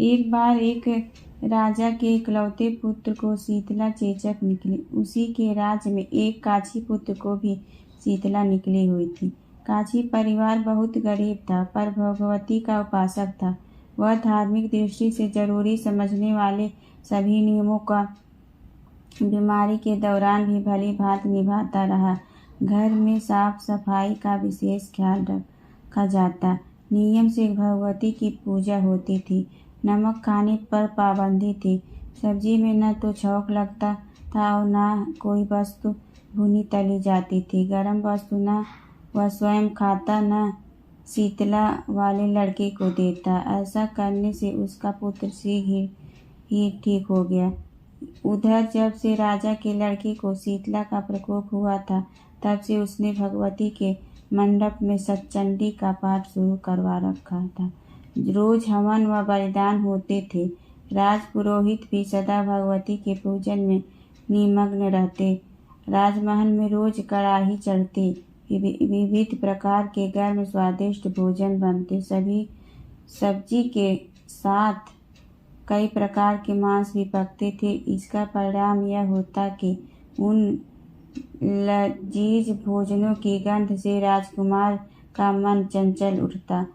एक बार एक राजा के इकलौते पुत्र को शीतला चेचक निकली। उसी के राज्य में एक काछी पुत्र को भी शीतला निकली हुई थी। काछी परिवार बहुत गरीब था, पर भगवती का उपासक था। वह धार्मिक दृष्टि से जरूरी समझने वाले सभी नियमों का बीमारी के दौरान भी भली भांति निभाता रहा। घर में साफ सफाई का विशेष ख्याल रखा जाता। नियम से भगवती की पूजा होती थी। नमक खाने पर पाबंदी थी। सब्जी में न तो छौंक लगता था और न कोई वस्तु भुनी तली जाती थी। गर्म वस्तु न वह स्वयं खाता न शीतला वाले लड़के को देता। ऐसा करने से उसका पुत्र शीघ्र ही ठीक हो गया। उधर जब से राजा के लड़के को शीतला का प्रकोप हुआ था, तब से उसने भगवती के मंडप में सतचंडी का पाठ शुरू करवा रखा था। रोज हवन व बलिदान होते थे। राजपुरोहित भी सदा भगवती के पूजन में निमग्न रहते। राजमहल में रोज कड़ाही चढ़ती, विविध प्रकार के गर्म स्वादिष्ट भोजन बनते। सभी सब्जी के साथ कई प्रकार के मांस भी पकते थे। इसका परिणाम यह होता कि उन लजीज भोजनों की गंध से राजकुमार का मन चंचल उठता।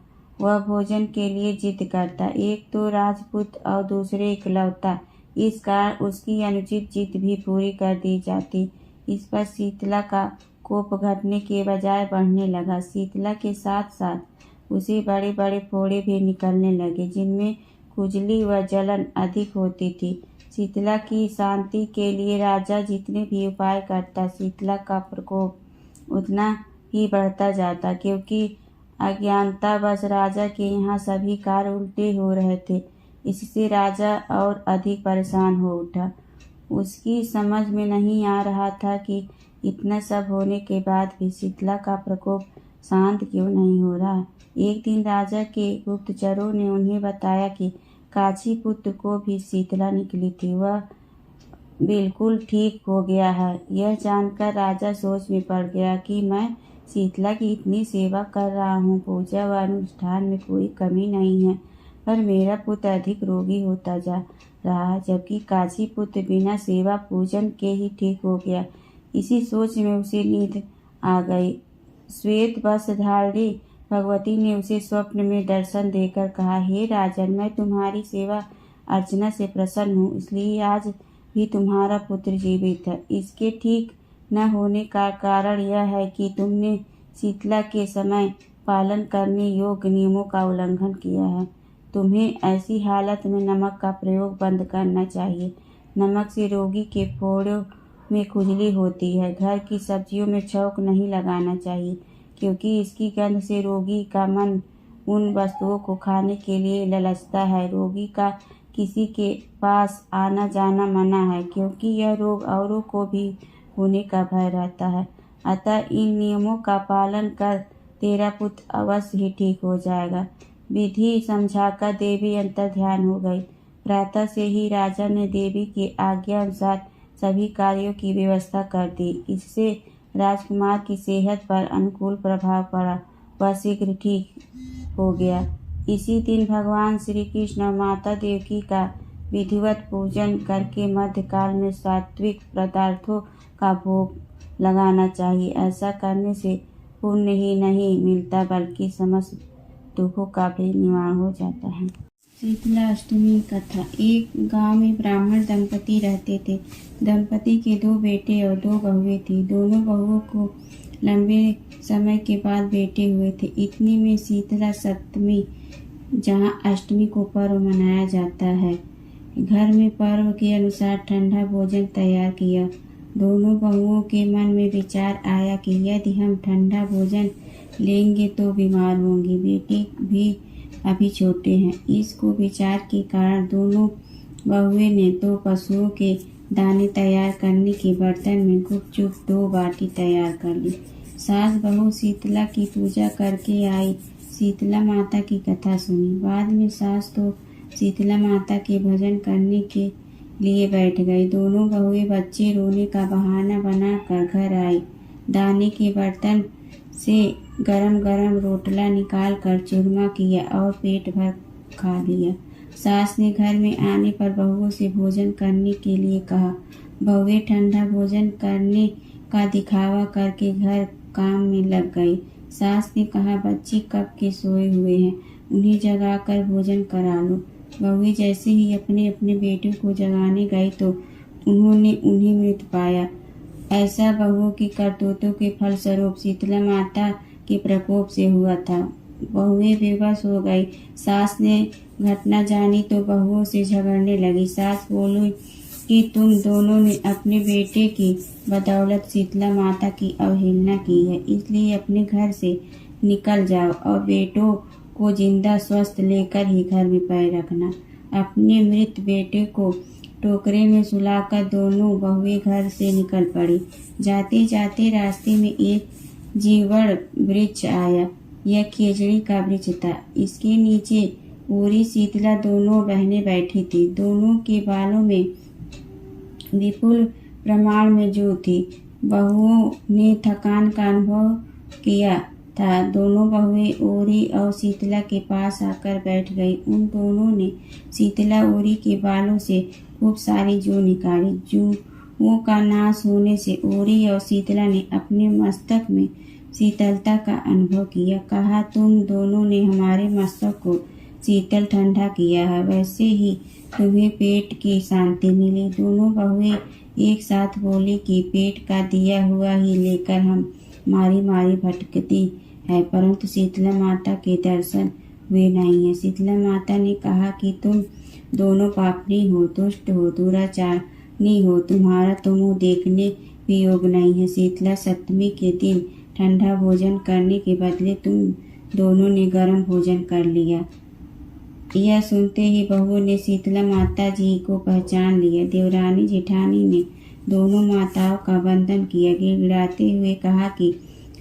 वह भोजन के लिए जिद करता। एक तो राजपुत्र और दूसरे इकलौता, इस कारण उसकी अनुचित जिद भी पूरी कर दी जाती। इस पर शीतला का कोप घटने के बजाय बढ़ने लगा। शीतला के साथ साथ उसे बड़े बड़े फोड़े भी निकलने लगे, जिनमें खुजली व जलन अधिक होती थी। शीतला की शांति के लिए राजा जितने भी उपाय करता, शीतला का प्रकोप उतना ही बढ़ता जाता, क्योंकि अज्ञानतावश राजा के यहाँ सभी कार्य उल्टे हो रहे थे। इससे राजा और अधिक परेशान हो उठा। उसकी समझ में नहीं आ रहा था कि इतना सब होने के बाद भी शीतला का प्रकोप शांत क्यों नहीं हो रहा। एक दिन राजा के गुप्तचरों ने उन्हें बताया कि काछी पुत्र को भी शीतला निकली थी। वह बिल्कुल ठीक हो गया है। यह जानकर राजा सोच में पड़ गया कि मैं शीतला की इतनी सेवा कर रहा हूँ, पूजा व अनुष्ठान में कोई कमी नहीं है, पर मेरा पुत्र अधिक रोगी होता जा रहा है, जबकि काछी पुत्र बिना सेवा पूजन के ही ठीक हो गया। इसी सोच में उसे नींद आ गई। श्वेत वस्त्र धारी भगवती ने उसे स्वप्न में दर्शन देकर कहा, हे राजन, मैं तुम्हारी सेवा अर्चना से प्रसन्न हूँ, इसलिए आज भी तुम्हारा पुत्र जीवित है। इसके ठीक न होने का कारण यह है कि तुमने शीतला के समय पालन करने योग्य नियमों का उल्लंघन किया है। तुम्हें ऐसी हालत में नमक का प्रयोग बंद करना चाहिए। नमक से रोगी के फोड़ों में खुजली होती है। घर की सब्जियों में छौंक नहीं लगाना चाहिए, क्योंकि इसकी गंध से रोगी का मन उन वस्तुओं को खाने के लिए ललचता है। रोगी का किसी के पास आना जाना मना है, क्योंकि यह रोग औरों को भी होने का भय रहता है। अतः इन नियमों का पालन कर तेरा पुत्र अवश्य ही ठीक हो जाएगा। विधि समझाकर देवी अंतर्ध्यान हो गई। प्रातः से ही राजा ने देवी की आज्ञा अनुसार सभी कार्यों की व्यवस्था कर दी। इससे राजकुमार की सेहत पर अनुकूल प्रभाव पड़ा। वह शीघ्र ठीक हो गया। इसी दिन भगवान श्री कृष्ण और माता देवकी का विधिवत पूजन करके मध्यकाल में सात्विक पदार्थों का भोग लगाना चाहिए। ऐसा करने से पुण्य ही नहीं मिलता, बल्कि समस्त दुखों का भी निवारण हो जाता है। शीतला अष्टमी कथा। एक गांव में ब्राह्मण दंपति रहते थे। दंपति के 2 बेटे और 2 बहुएं थी। दोनों बहुओं को लंबे समय के बाद बेटे हुए थे। इतने में शीतला सप्तमी, जहां अष्टमी को पर्व मनाया जाता है, घर में पर्व के अनुसार ठंडा भोजन तैयार किया। दोनों बहुओं के मन में विचार आया कि यदि हम ठंडा भोजन लेंगे तो बीमार होंगी। बेटे भी अभी छोटे हैं। इसको विचार के कारण दोनों बहुएं ने 2 पशुओं के दाने तैयार करने के बर्तन में गुपचुप 2 बाटी तैयार कर ली। सास बहू शीतला की पूजा करके आई। शीतला माता की कथा सुनी। बाद में सास तो शीतला माता के भजन करने के लिए बैठ गई। दोनों बहुएं बच्चे रोने का बहाना बनाकर घर आई। दाने के बर्तन से गरम गरम रोटला निकाल कर चूरमा किया और पेट भर खा लिया। सास ने घर में आने पर बहुओं से भोजन करने के लिए कहा। बहुएं ठंडा भोजन करने का दिखावा करके घर काम में लग गई। सास ने कहा, बच्चे कब के सोए हुए हैं, उन्हें जगाकर भोजन करा लो। बहुएं जैसे ही अपने अपने बेटों को जगाने गई तो उन्होंने उन्हें मृत पाया। ऐसा बहुओं की करतूतों के फलस्वरूप शीतला माता के प्रकोप से हुआ था। बहुएं बेबस हो गई। सास ने घटना जानी तो बहुओं से झगड़ने लगी। सास बोली कि तुम दोनों ने अपने बेटे की बदौलत शीतला माता की अवहेलना की है, इसलिए अपने घर से निकल जाओ और बेटों को जिंदा स्वस्थ लेकर ही घर में पैर रखना। अपने मृत बेटे को टोकरे में सुलाकर दोनों बहुएं घर से निकल पड़ी। जाते जाते रास्ते में एक जीवड़ वृक्ष आया। यह खेजड़ी का वृक्ष था। इसके नीचे पूरी शीतला दोनों बहनें बैठी थी। दोनों के बालों में विपुल प्रमाण में जू थी। बहुओं ने थकान का अनुभव किया था। दोनों बहुएं ओरी और शीतला के पास आकर बैठ गई। उन दोनों ने शीतला ओरी के बालों से खूब सारी जू निकाली। जूओं का नाश होने से ओरी और शीतला ने अपने मस्तक में शीतलता का अनुभव किया। कहा, तुम दोनों ने हमारे मस्तक को शीतल ठंडा किया है, वैसे ही तुम्हें पेट की शांति मिली। दोनों बहुएं एक साथ बोली कि पेट का दिया हुआ ही लेकर हम मारी मारी भटकती है, परंतु शीतला माता के दर्शन हुए नहीं है। शीतला माता ने कहा कि तुम दोनों पापनी हो, दुष्ट हो, दुराचारनी हो, तुम्हारा तो मुँह देखने भी योग्य नहीं है। शीतला सप्तमी के दिन ठंडा भोजन करने के बदले तुम दोनों ने गर्म भोजन कर लिया। यह सुनते ही बहुओं ने शीतला माता जी को पहचान लिया। देवरानी जेठानी ने दोनों माताओं का वंदन किया। गिड़गिड़ाते हुए कहा कि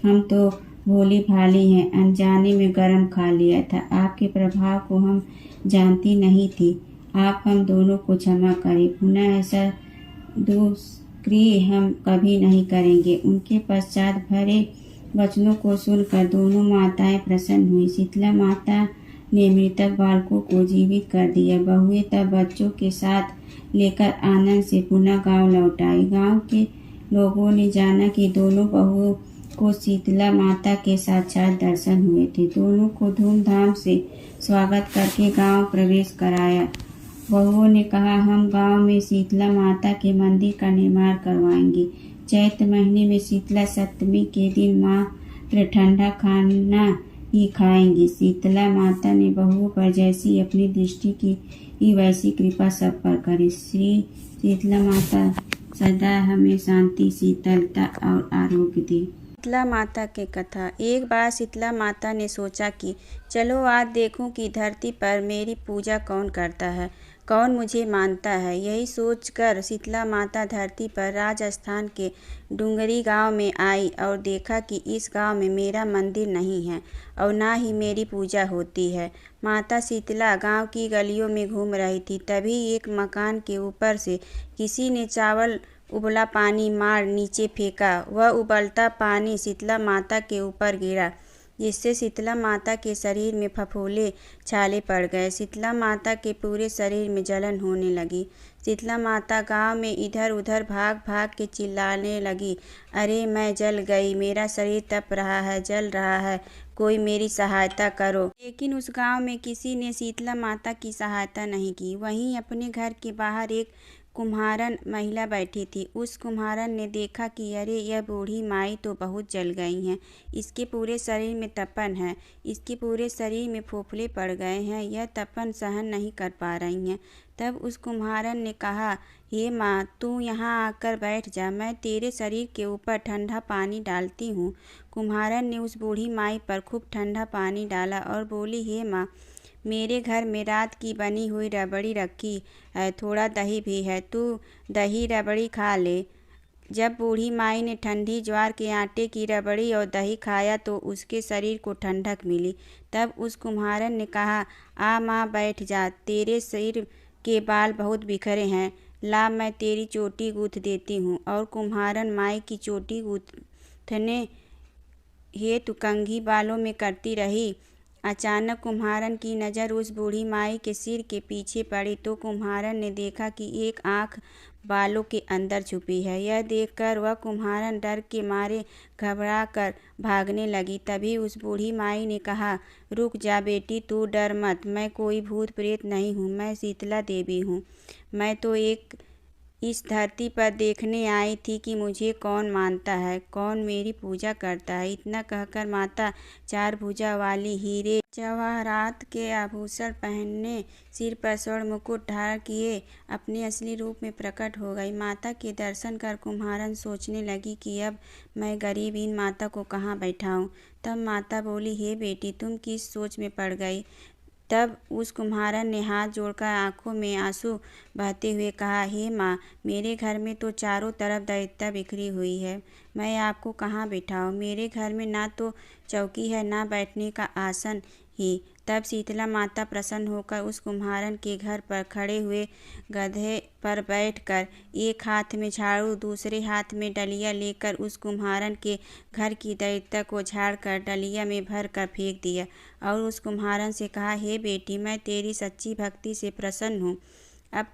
हम तो भोली भाली हैं, अनजाने में गर्म खा लिया था। आपके प्रभाव को हम जानती नहीं थी। आप हम दोनों को क्षमा करें। पुनः ऐसा दुष्क्रिय हम कभी नहीं करेंगे। उनके पश्चात भरे वचनों को सुनकर दोनों माताएं प्रसन्न हुई। शीतला माता ने मृतक बालकों को जीवित कर दिया। बहुएं तब बच्चों के साथ लेकर आनंद से पुनः गांव लौट आई। गांव के लोगों ने जाना कि दोनों बहुओं को शीतला माता के साक्षात दर्शन हुए थे। दोनों को धूमधाम से स्वागत करके गांव प्रवेश कराया। बहुओं ने कहा, हम गांव में शीतला माता के मंदिर का निर्माण करवाएंगे। चैत्र महीने में शीतला सप्तमी के दिन मात्र ठंडा खाना ही खाएंगे। शीतला माता ने बहुओं पर जैसी अपनी दृष्टि की वैसी कृपा सब पर करे। श्री शीतला माता सदा हमें शांति, शीतलता और आरोग्य दे। शीतला माता की कथा। एक बार शीतला माता ने सोचा कि चलो आज देखूं कि धरती पर मेरी पूजा कौन करता है, कौन मुझे मानता है। यही सोचकर शीतला माता धरती पर राजस्थान के डुंगरी गांव में आई और देखा कि इस गांव में मेरा मंदिर नहीं है और ना ही मेरी पूजा होती है। माता शीतला गांव की गलियों में घूम रही थी। तभी एक मकान के ऊपर से किसी ने चावल उबला पानी मार नीचे फेंका। वह उबलता पानी शीतला माता के ऊपर गिरा, जिससे शीतला माता के शरीर में फफोले छाले पड़ गए। शीतला माता के पूरे शरीर में जलन होने लगी। शीतला माता गांव में इधर उधर भाग भाग के चिल्लाने लगी, अरे मैं जल गई, मेरा शरीर तप रहा है, जल रहा है, कोई मेरी सहायता करो। लेकिन उस गांव में किसी ने शीतला माता की सहायता नहीं की। वहीं अपने घर के बाहर एक कुम्हारन महिला बैठी थी। उस कुम्हारन ने देखा कि अरे यह बूढ़ी माई तो बहुत जल गई हैं, इसके पूरे शरीर में तपन है, इसके पूरे शरीर में फोफले पड़ गए हैं, यह तपन सहन नहीं कर पा रही हैं। तब उस कुम्हारन ने कहा, हे माँ, तू यहाँ आकर बैठ जा, मैं तेरे शरीर के ऊपर ठंडा पानी डालती हूँ। कुम्हारन ने उस बूढ़ी माई पर खूब ठंडा पानी डाला और बोली, हे माँ, मेरे घर में रात की बनी हुई रबड़ी रखी है, थोड़ा दही भी है, तू दही रबड़ी खा ले। जब बूढ़ी माई ने ठंडी ज्वार के आटे की रबड़ी और दही खाया तो उसके शरीर को ठंडक मिली। तब उस कुम्हारन ने कहा, आ माँ बैठ जा, तेरे सिर के बाल बहुत बिखरे हैं, ला मैं तेरी चोटी गूँथ देती हूँ। और कुम्हारन माई की चोटी गूँथने हेतु कंघी बालों में करती रही। अचानक कुम्हारन की नज़र उस बूढ़ी माई के सिर के पीछे पड़ी तो कुम्हारन ने देखा कि एक आँख बालों के अंदर छुपी है। यह देखकर वह कुम्हारन डर के मारे घबरा कर भागने लगी। तभी उस बूढ़ी माई ने कहा, रुक जा बेटी, तू डर मत, मैं कोई भूत प्रेत नहीं हूँ, मैं शीतला देवी हूँ। मैं तो इस धरती पर देखने आई थी कि मुझे कौन मानता है, कौन मेरी पूजा करता है। इतना कहकर माता चार भुजा वाली हीरे जवाहरात के आभूषण पहनने, सिर पर स्वर्ण मुकुट धारण किए अपने असली रूप में प्रकट हो गई। माता के दर्शन कर कुम्हारन सोचने लगी कि अब मैं गरीबहीन माता को कहाँ बैठाऊँ। तब माता बोली, हे बेटी, तुम किस सोच में पड़ गई। तब उस कुम्हारन ने हाथ जोड़कर आंखों में आंसू बहते हुए कहा, हे माँ, मेरे घर में तो चारों तरफ दैत्यता बिखरी हुई है, मैं आपको कहाँ बिठाऊँ। मेरे घर में ना तो चौकी है, ना बैठने का आसन ही। तब शीतला माता प्रसन्न होकर उस कुम्हारन के घर पर खड़े हुए गधे पर बैठकर एक हाथ में झाड़ू, दूसरे हाथ में डलिया लेकर उस कुम्हारन के घर की दैत्यता को झाड़कर डलिया में भर कर फेंक दिया और उस कुम्हारन से कहा, हे बेटी, मैं तेरी सच्ची भक्ति से प्रसन्न हूँ। अब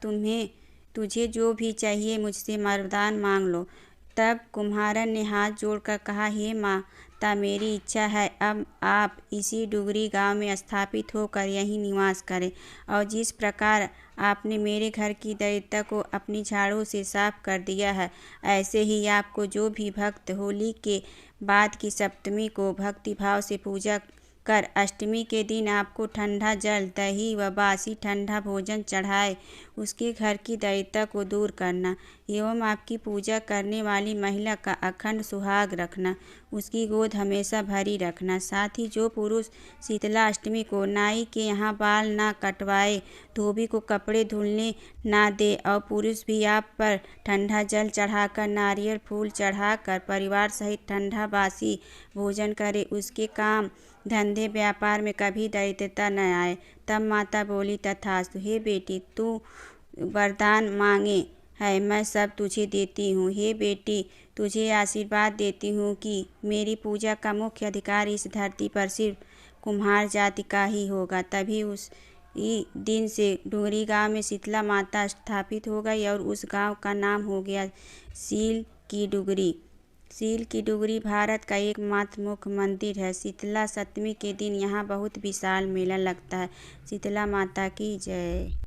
तुझे जो भी चाहिए मुझसे वरदान मांग लो। तब कुम्हारन ने हाथ जोड़कर कहा, हे माता, मेरी इच्छा है अब आप इसी डुगरी गांव में स्थापित होकर यहीं निवास करें और जिस प्रकार आपने मेरे घर की दैत्यता को अपनी झाड़ू से साफ कर दिया है, ऐसे ही आपको जो भी भक्त होली के बाद की सप्तमी को भक्तिभाव से पूजा कर अष्टमी के दिन आपको ठंडा जल, दही व बासी ठंडा भोजन चढ़ाए, उसके घर की दैत्यता को दूर करना एवं आपकी पूजा करने वाली महिला का अखंड सुहाग रखना, उसकी गोद हमेशा भरी रखना। साथ ही जो पुरुष शीतला अष्टमी को नाई के यहाँ बाल ना कटवाए, धोबी को कपड़े धुलने ना दे और पुरुष भी आप पर ठंडा जल चढ़ाकर, नारियल फूल चढ़ाकर परिवार सहित ठंडा बासी भोजन करे, उसके काम धंधे व्यापार में कभी दैत्यता न आए। तब माता बोली, तथास्तु। हे बेटी, तू वरदान मांगे है, मैं सब तुझे देती हूँ। हे बेटी, तुझे आशीर्वाद देती हूँ कि मेरी पूजा का मुख्य अधिकार इस धरती पर सिर्फ कुम्हार जाति का ही होगा। तभी उस दिन से डुंगरी गांव में शीतला माता स्थापित हो गई और उस गांव का नाम हो गया सील की डुगरी। सील की डुगरी भारत का एकमात्र मुख्य मंदिर है। शीतला सप्तमी के दिन यहाँ बहुत विशाल मेला लगता है। शीतला माता की जय।